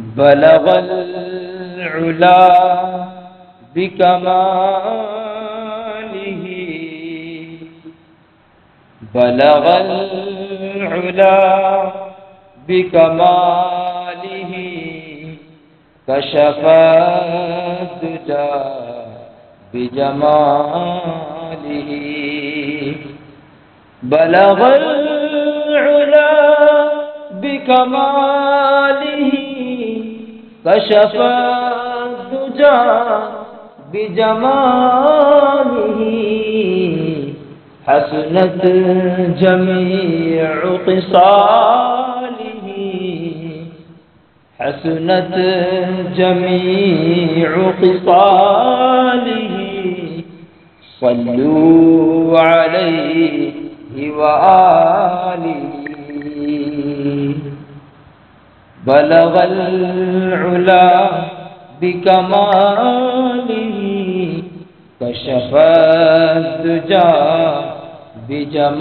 بلغ العلا بكماله بلغ العلا بكماله كشف الدجى بجماله بلغ العلا بكماله كشف الدجى بجماله حسنت جميع خصاله حسنت جميع خصاله صلوا عليه وآله بلغ العلا بكماله كشف الدجى بجماله